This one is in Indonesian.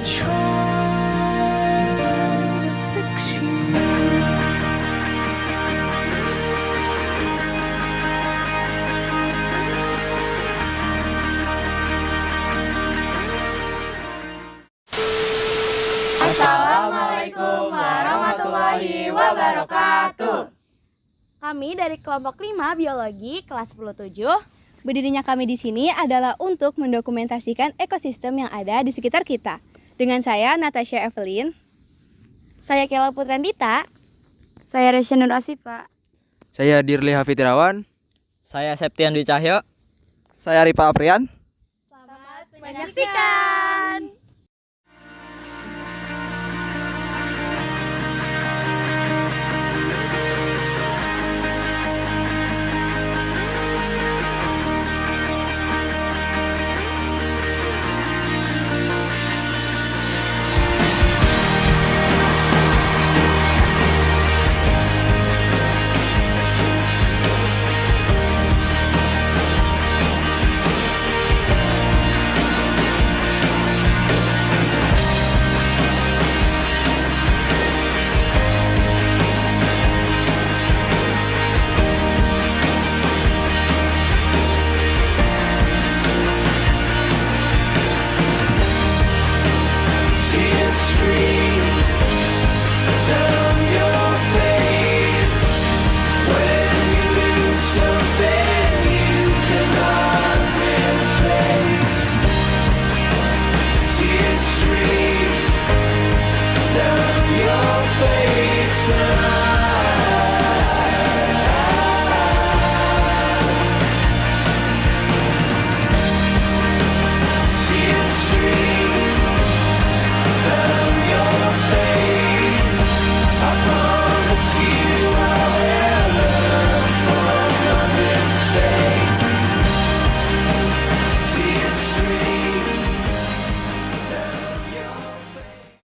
try to fix you. Assalamualaikum warahmatullahi wabarakatuh. Kami dari kelompok 5 biologi kelas 10-7. Berdirinya kami di sini adalah untuk mendokumentasikan ekosistem yang ada di sekitar kita. Dengan saya Natasha Evelyn. Saya Kela Putrandita. Saya Resya Nur Asifa. Saya Dirli Hafidirawan. Saya Septian Dwi Cahyo. Saya Rifa Aprian. Selamat menyaksikan. Tears stream down your face when you lose something you cannot replace. Tears stream down your face.